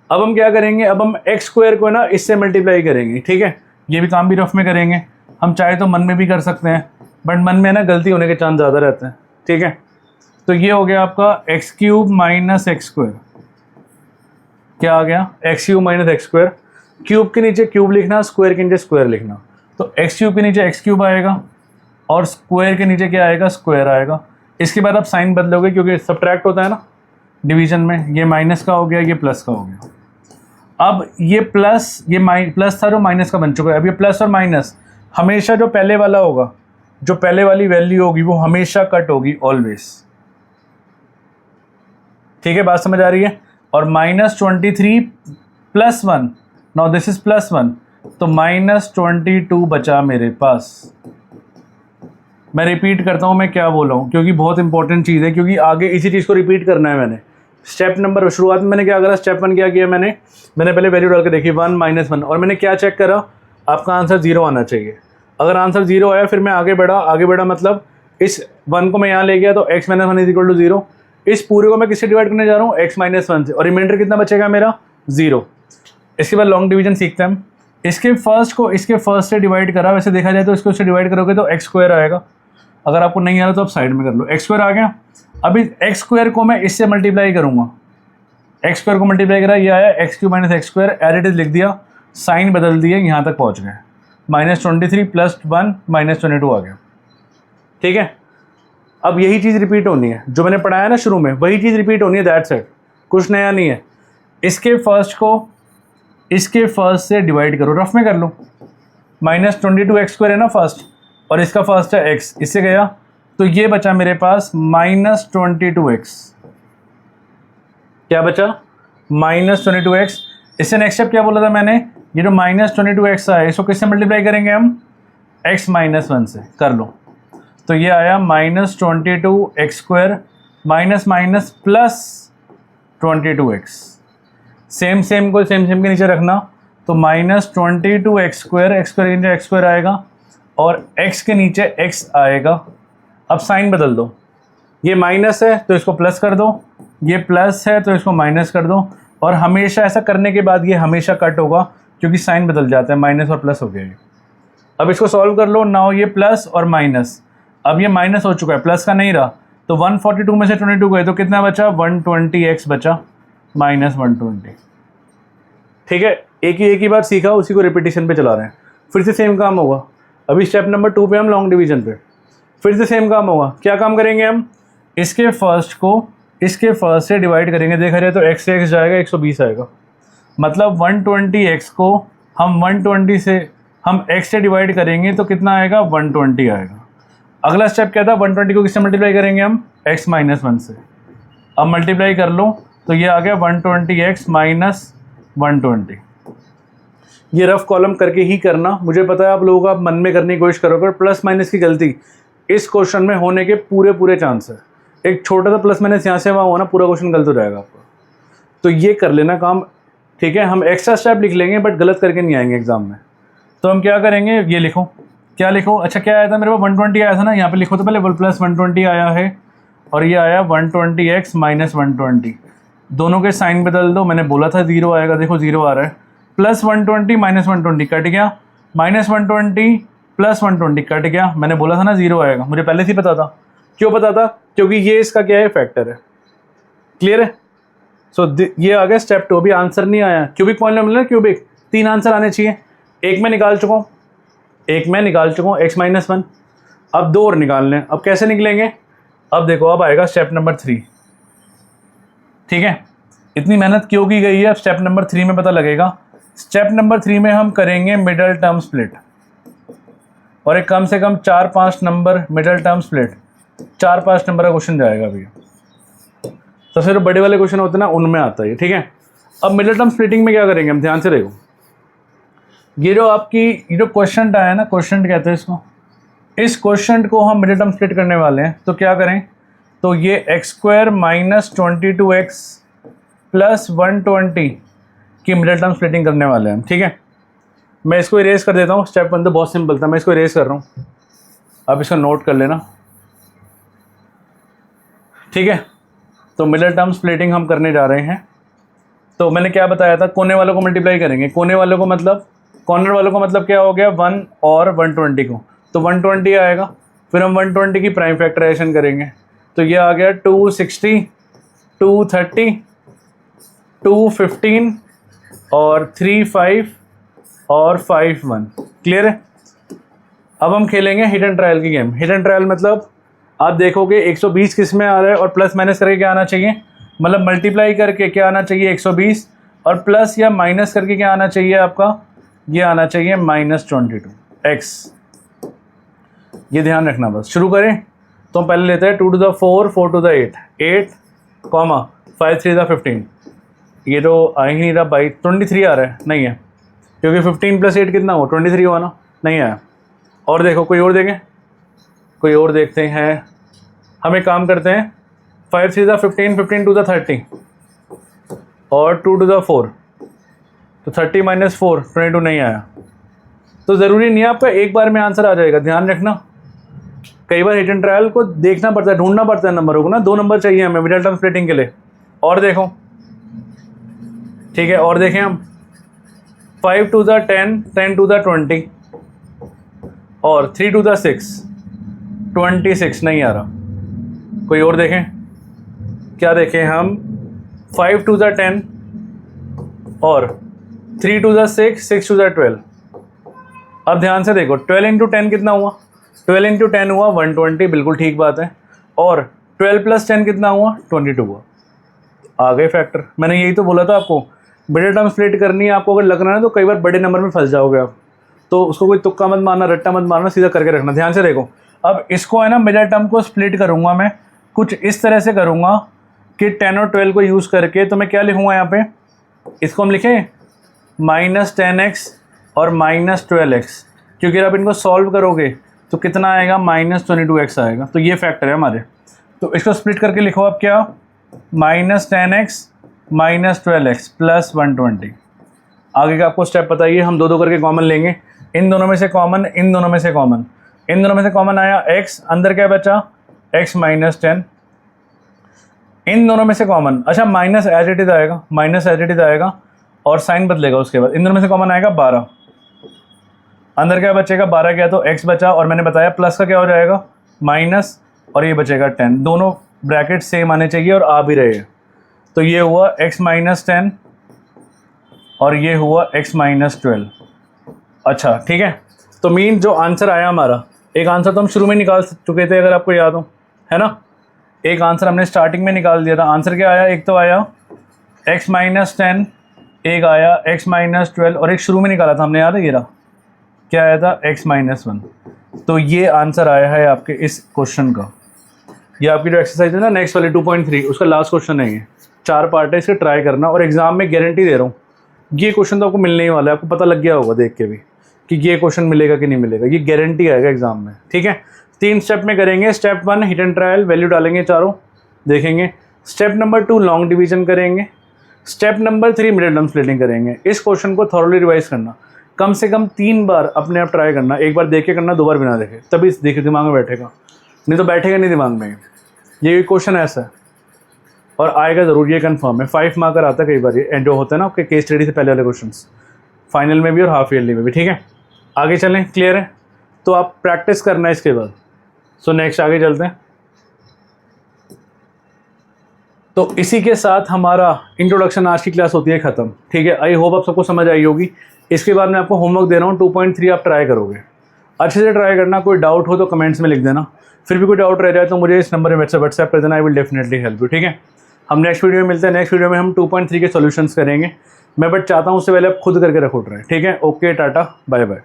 अब हम क्या करेंगे? अब हम एक्स स्क्वायर को ना इससे मल्टीप्लाई करेंगे। ठीक है, ये भी काम भी रफ में करेंगे। हम चाहे तो मन में भी कर सकते हैं, बट मन में ना गलती होने के चांस ज़्यादा रहते हैं। ठीक है, तो ये हो गया आपका x cube minus x square. क्या आ गया? X cube minus x square. Cube के नीचे क्यूब लिखना, स्क्वायर के नीचे स्क्वायर लिखना। तो एक्स क्यूब के नीचे एक्स क्यूब आएगा और स्क्वायर के नीचे क्या आएगा? स्क्वायर आएगा। इसके बाद आप साइन बदलोगे, क्योंकि सब्ट्रैक्ट होता है ना डिवीजन में। ये माइनस का हो गया, ये प्लस का हो गया। अब ये प्लस, ये प्लस था जो माइनस का बन चुका है। अब ये प्लस और माइनस हमेशा जो पहले वाला होगा, जो पहले वाली वैल्यू होगी वो हमेशा कट होगी, ऑलवेज। ठीक है, बात समझ आ रही है? और minus 23 plus 1, now this is plus 1, तो माइनस 22 बचा मेरे पास। मैं रिपीट करता हूँ मैं क्या बोल रहा हूँ, क्योंकि बहुत इंपॉर्टेंट चीज़ है, क्योंकि आगे इसी चीज़ को रिपीट करना है। मैंने स्टेप नंबर, शुरुआत में मैंने क्या करा? स्टेप 1 क्या किया? मैंने पहले वैल्यू डाल के देखी 1 माइनस 1, और मैंने क्या चेक करा? आपका आंसर 0 आना चाहिए। अगर आंसर 0 आया फिर मैं आगे बढ़ा मतलब इस 1 को मैं यहाँ ले गया, तो x minus 1 is equal to 0। इस पूरे को मैं किससे डिवाइड करने जा रहा हूँ? x माइनस 1 से, और रिमाइंडर कितना बचेगा मेरा? 0। इसके बाद लॉन्ग डिवीजन सीखते हैं हम। इसके फर्स्ट को इसके फर्स्ट से डिवाइड करा, वैसे देखा जाए तो इसको उससे डिवाइड करोगे तो एक्स स्क्वायर आएगा। अगर आपको नहीं आ रहा तो आप साइड में कर लो। एक्स स्क्वायर आ गया। अभी एक्स स्क्वायर को मैं इससे मल्टीप्लाई करूँगा। एक्स स्क्वायर को मल्टीप्लाई करा, ये आया x cube minus x square. As it is लिख दिया, साइन बदल दिए, यहाँ तक पहुँच गए। माइनस 23 प्लस 1 माइनस 22 आ गया। ठीक है, अब यही चीज़ रिपीट होनी है, जो मैंने पढ़ाया ना शुरू में, वही चीज़ रिपीट होनी है। दैट्स इट, कुछ नया नहीं है। इसके फर्स्ट को इसके फर्स्ट से डिवाइड करो, रफ में कर लो। माइनस 22 एक्स स्क्वायर है ना फर्स्ट, और इसका फर्स्ट है एक्स, इससे गया तो ये बचा मेरे पास माइनस 22x। क्या बचा? Minus 22x। इससे नेक्स्ट स्टेप क्या बोला था मैंने? ये जो माइनस 22x आया, इसको किससे मल्टीप्लाई करेंगे हम? x माइनस 1 से। कर लो, तो ये आया minus 22x square minus minus plus 22x। Same same को सेम सेम के नीचे रखना, तो minus 22x square, x square के नीचे एक्स स्क्वायर आएगा और x के नीचे x आएगा। अब साइन बदल दो, ये माइनस है तो इसको प्लस कर दो, ये प्लस है तो इसको माइनस कर दो, और हमेशा ऐसा करने के बाद ये हमेशा कट होगा क्योंकि साइन बदल जाता है, माइनस और प्लस हो गया ये। अब इसको सॉल्व कर लो, नाउ ये प्लस और माइनस, अब ये माइनस हो चुका है, प्लस का नहीं रहा, तो 142 में से 22 गए तो कितना बचा, 120x बचा माइनस 120। ठीक है, एक ही बार सीखा, उसी को रिपीटिशन पे चला रहे हैं। फिर से सेम काम होगा, अभी स्टेप नंबर 2 पे हम लॉन्ग डिवीजन पे फिर से सेम काम होगा। क्या काम करेंगे हम, इसके फर्स्ट को इसके फर्स्ट से डिवाइड करेंगे, देखा जाए तो x से x जाएगा 120 आएगा, मतलब 120x को हम 120 से हम x से डिवाइड करेंगे तो कितना आएगा, 120 आएगा। अगला स्टेप क्या था, 120 को किससे मल्टीप्लाई करेंगे हम, x माइनस 1 से। अब मल्टीप्लाई कर लो तो ये आ गया 120x माइनस 120। ये रफ कॉलम करके ही करना, मुझे पता है आप लोगों को आप मन में करने की कोशिश करोगे, प्लस माइनस की गलती इस क्वेश्चन में होने के पूरे चांस है। एक छोटा सा प्लस माइनस यहाँ से वहाँ होना, पूरा क्वेश्चन गलत हो जाएगा आपका। तो ये कर लेना काम, ठीक है। हम एक्स्ट्रा स्टेप लिख लेंगे बट गलत करके नहीं आएंगे एग्जाम में। तो हम क्या करेंगे, ये लिखो, क्या लिखो, अच्छा क्या आया था मेरे पास, 120 आया था ना, यहाँ पे लिखो तो पहले प्लस 120 आया है, और ये आया 120x माइनस 120। दोनों के साइन बदल दो, मैंने बोला था 0 आएगा, देखो 0 आ रहा है। प्लस 120 माइनस 120 कट गया, माइनस 120 प्लस 120 कट गया, मैंने बोला था ना 0 आएगा, मुझे पहले से ही पता था। क्यों पता था, क्योंकि ये इसका क्या है, फैक्टर है। क्लियर है। सो ये आ गया स्टेप 2। अभी आंसर नहीं आया, क्यूबिक पॉलिनोमियल है, क्यूबिक 3 आंसर आने चाहिए, एक में निकाल चुका हूँ, x माइनस 1, अब 2 और निकालने। अब कैसे निकलेंगे, अब देखो, अब आएगा स्टेप नंबर 3। ठीक है, इतनी मेहनत क्यों की गई है, अब स्टेप नंबर 3 में पता लगेगा। स्टेप नंबर 3 में हम करेंगे मिडल टर्म स्प्लिट, और एक कम से कम 4-5 number middle term split, 4-5 number का क्वेश्चन जाएगा भैया। सबसे जो बड़े वाले क्वेश्चन होते हैं ना, उनमें आता है, ठीक है। अब मिडल टर्म स्प्लिटिंग में क्या करेंगे हम, ध्यान से देखो, ये जो आपकी ये जो क्वेश्चन आया ना, क्वेश्चन कहते हैं इसको, इस क्वेश्चन को हम मिडल टर्म स्प्लिट करने वाले हैं। तो क्या करें, तो ये x² माइनस 22x प्लस 120 की मिडल टर्म स्प्लिटिंग करने वाले हैं, ठीक है। मैं इसको इरेज कर देता हूँ, स्टेप 1 तो बहुत सिंपल था, मैं इसको इरेज कर रहा हूँ, आप इसको नोट कर लेना, ठीक है। तो मिडल टर्म स्प्लिटिंग हम करने जा रहे हैं। तो मैंने क्या बताया था, कोने वालों को मल्टीप्लाई करेंगे, कोने वालों को मतलब कॉर्नर वालों को मतलब क्या हो गया, 1 और 120 को, तो 120 आएगा। फिर हम 120 की प्राइम फैक्टराइजेशन करेंगे, तो ये आ गया 260, 230, 215 और 35 और 51। क्लियर है। अब हम खेलेंगे हिट एंड ट्रायल की गेम। हिट एंड ट्रायल मतलब आप देखोगे 120 किस में आ रहा है, और प्लस माइनस करके क्या आना चाहिए, मतलब मल्टीप्लाई करके क्या आना चाहिए 120, और प्लस या माइनस करके क्या आना चाहिए आपका, ये आना चाहिए -22x। ये ध्यान रखना बस। शुरू करें तो हम पहले लेते हैं 2 to the 4, 4 to the 8, 8, 5 3 the 15। ये तो आ ही नहीं रहा भाई, 23 आ रहा है, नहीं है, क्योंकि 15 + 8 कितना हुआ, 23 हुआ ना, नहीं आया। और देखो, कोई और देखें, कोई और देखते हैं। हम एक काम करते हैं, 5 3 the 15, 15 2 the 30 और 2 to the 4, तो 30 - 4 22 नहीं आया। तो ज़रूरी नहीं है आपका एक बार में आंसर आ जाएगा, ध्यान रखना। कई बार हिट एंड ट्रायल को देखना पड़ता है, ढूंढना पड़ता है नंबरों को ना, 2 नंबर चाहिए हमें मिडल टर्म स्प्लिटिंग के लिए। और देखो, ठीक है, और देखें हम 5 to the 10, 10 to the 20 और 3 to the 6, 26 नहीं आ रहा। कोई और देखें, क्या देखें हम, 5 to the 10 और 3 to the 6, 6 to the 12। अब ध्यान से देखो, 12 × 10 कितना हुआ, 12 × 10 हुआ 120, बिल्कुल ठीक बात है। और 12 + 10 कितना हुआ, 22 हुआ। आ गए फैक्टर। मैंने यही तो बोला था आपको, मिडल टर्म स्प्लिट करनी है आपको, अगर लगना है तो कई बार बड़े नंबर में फंस जाओगे आप, तो उसको कोई तुक्का मत मारना, रट्टा मत मारना, सीधा करके रखना। ध्यान से देखो, अब इसको है ना, मिडल टर्म को स्प्लिट करूँगा मैं, कुछ इस तरह से करूँगा कि 10 और 12 को यूज़ करके। तो मैं क्या लिखूँगा यहाँ पे, इसको हम लिखें -10x और -12x, क्योंकि आप इनको सॉल्व करोगे तो कितना आएगा, -22x आएगा। तो ये फैक्टर है हमारे, तो इसको स्प्लिट करके लिखो आप क्या, -10x -12x प्लस 120। आगे का आपको स्टेप बताइए, हम 2 करके कॉमन लेंगे, इन दोनों में से कॉमन, इन दोनों में से कॉमन, इन दोनों में से कॉमन आया x, अंदर क्या बचा x -10, इन दोनों में से कॉमन, अच्छा माइनस एज इट इज आएगा, माइनस एज इट इज आएगा और साइन बदलेगा उसके बाद। इन दोनों में से कॉमन आएगा 12, अंदर क्या बचेगा 12 क्या तो x बचा, और मैंने बताया प्लस का क्या हो जाएगा माइनस, और ये बचेगा 10। दोनों ब्रैकेट सेम आने चाहिए और आ भी रहे हैं। तो ये हुआ x माइनस 10 और ये हुआ x माइनस 12। अच्छा ठीक है, तो मीन जो आंसर आया हमारा, एक आंसर तो हम शुरू में निकाल चुके थे अगर आपको याद हो, है ना। एक आंसर हमने स्टार्टिंग में निकाल दिया था। आंसर क्या आया, एक तो आया x माइनस 10, एक आया x माइनस 12 और एक शुरू में निकाला था हमने, याद है ये रहा, क्या आया था x माइनस 1। तो ये आंसर आया है आपके इस क्वेश्चन का। ये आपकी जो एक्सरसाइज है ना नेक्स्ट वाली 2.3, उसका लास्ट क्वेश्चन है ये। 4 पार्ट है, इसके ट्राई करना और एग्जाम में गारंटी दे रहा हूँ ये क्वेश्चन तो आपको मिलने ही वाला है। आपको पता लग गया होगा देख के भी कि ये क्वेश्चन मिलेगा कि नहीं मिलेगा, ये गारंटी आएगा एग्जाम में। ठीक है, 3 स्टेप में करेंगे। Step 1 hit and trial, value डालेंगे चारों, देखेंगे। स्टेप नंबर 2 लॉन्ग डिवीजन करेंगे। Step number 3 middle term splitting करेंगे। इस क्वेश्चन को थॉरली रिवाइज करना, कम से कम 3 बार अपने आप ट्राई करना, एक बार देख के करना, 2 बार बिना देखे, तभी देखे दिमाग में बैठेगा, नहीं तो बैठेगा नहीं दिमाग में। ये क्वेश्चन ऐसा है और आएगा ज़रूर, ये कंफर्म है। 5 मार्कर आता है कई बार ये जो होता है ना आपके केस स्टडी से पहले वाले क्वेश्चंस, फाइनल में भी और हाफ ईयरली में भी। ठीक है, आगे चलें, क्लियर है। तो आप प्रैक्टिस करना है इसके बाद। सो नेक्स्ट आगे चलते हैं। तो इसी के साथ हमारा इंट्रोडक्शन आज की क्लास होती है ख़त्म। ठीक है, आई होप आप सबको समझ आई होगी। इसके बाद मैं आपको होमवर्क दे रहा हूँ 2.3 आप ट्राई करोगे, अच्छे से ट्राई करना। कोई डाउट हो तो कमेंट्स में लिख देना, फिर भी कोई डाउट रह जाए तो मुझे इस नंबर में व्हाट्सएप कर देना, I will definitely help you. ठीक है, हम नेक्स्ट वीडियो में मिलते हैं। नेक्स्ट वीडियो में हम 2.3 के सॉल्यूशंस करेंगे। मैं बट चाहता हूँ उससे पहले आप खुद करके रखो ट्राई। ठीक है, ओके, टाटा, बाय बाय।